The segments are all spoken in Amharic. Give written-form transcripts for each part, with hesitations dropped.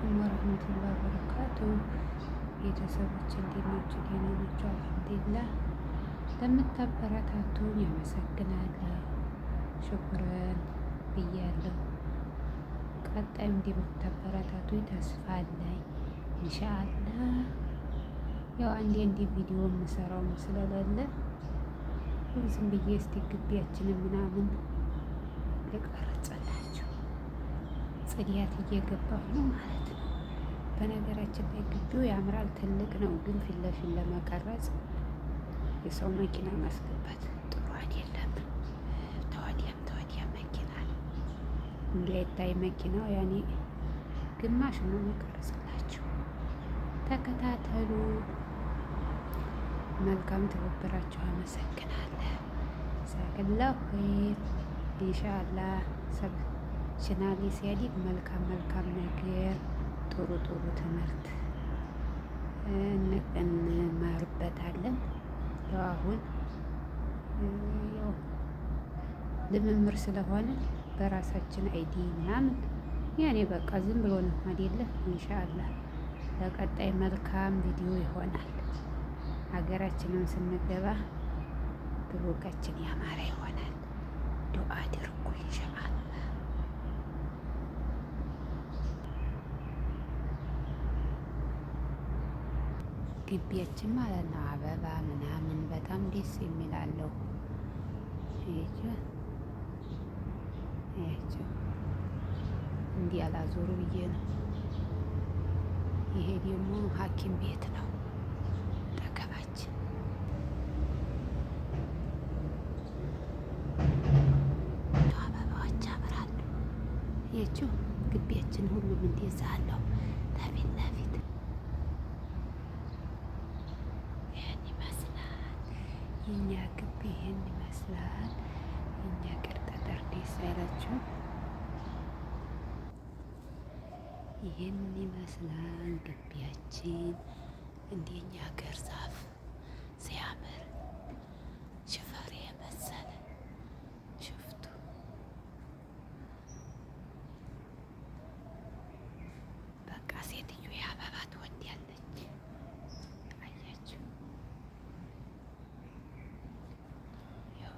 አለይኩም ወረህመቱላሂ ወበረካቱ። ቤተሰቦች እንዴት ናችሁ? ደህና ናችሁ? አልሐምዱሊላህ። ለምታበረታቱኝ አመሰግናለሁ። ሽኩረን ብያለሁ። ቀጣይም እንደምታበረታቱኝ ተስፋ አለኝ ኢንሻአላህ። ያው አንድ ቪዲዮ የምሰራውም ስለሌለ ዝም ብዬ እስቲ ግቢያችንን ምናምን ልቀርጽላችሁ ጽዳት እየገባሁ ነው ማለት ነው። በነገራችን ላይ ግቢው ያምራል፣ ትልቅ ነው። ግን ፊት ለፊት ለመቀረጽ የሰው መኪና ማስገባት ጥሩ አይደለም። ተወዲያ መኪና እንዳይታይ መኪናው ያኔ ግማሽ ነው የምቀርጽላችሁ። ተከታተሉ። መልካም ትብብራችሁ አመሰግናለሁ። ጀዛከላሁ ኸይር። ኢንሻአላህ ቻናሌ ሲያድግ መልካም ነገር ጥሩ ትምህርት እንማርበታለን። ያው አሁን ያው ልምምር ስለሆነ በራሳችን አይዲ ምናምን ያኔ በቃ ዝም ብሎ ነው አይደለ? ኢንሻአላህ ለቀጣይ መልካም ቪዲዮ ይሆናል። ሀገራችንን ስንገባ ብሩካችን ያማረ ይሆናል። ዱአ አድርጉ ኢንሻአላህ። ግቢያችን ማለት ነው አበባ ምናምን በጣም ደስ የሚላለው። ይሄ እንዲህ አላዞሩ ብዬ ነው። ይሄ ደግሞ ሐኪም ቤት ነው አጠገባችን። አበባዎች ያምራሉ። ይቺው ግቢያችን ሁሉም እንደዛ አለው። ለፊት ለፊት ይህን ይመስላል የኛ ግቢ፣ ይህን ይመስላል የኛ ቅርጠጠር። ደስ አይላችሁም? ይህን ይመስላል ግቢያችን። እንደኛ ሀገር ዛፍ ሲያምር ሽፈር የመሰለ ሽፍቱ በቃ ሴትዮ የአበባ ትወዳለች። አያችሁ? ያው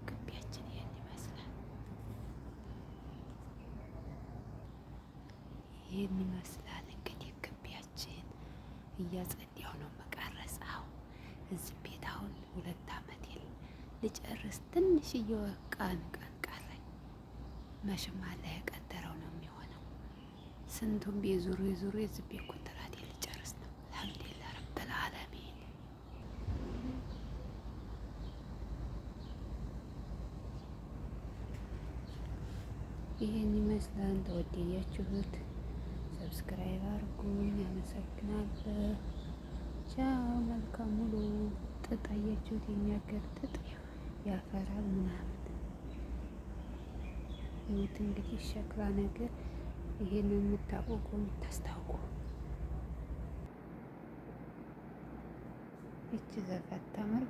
ግቢያችን ይህን ይመስላል። ይህን ይመስላል እንግዲህ ግቢያችን። እያጸዳሁ ነው መቀረጻው። እዚህ ቤት አሁን 2 ዓመት ልጨርስ ትንሽዬ ቀን ቀረኝ። መሽማ ላይ የቀጠረው ነው የሚሆነው። ስንቱን ቤት ዙሩ የዚህ ቤት ኮንትራት ልጨርስ ነው። አልሐምዱሊላህ ረብል ዓለሚን። ይህን ይመስላል። ተወደዳችሁት? ሰብስክራይብ አድርጉኝ። አመሰግናለሁ። ቻው። መልካም ሙሉ ጥጥ አያችሁት? የሚያገር ጥጥ ያፈራል ምናምን። ይሁት እንግዲህ ሸክላ ነገር ይሄን የምታውቁ የምታስታውቁ እቺ ዘፈት ታምር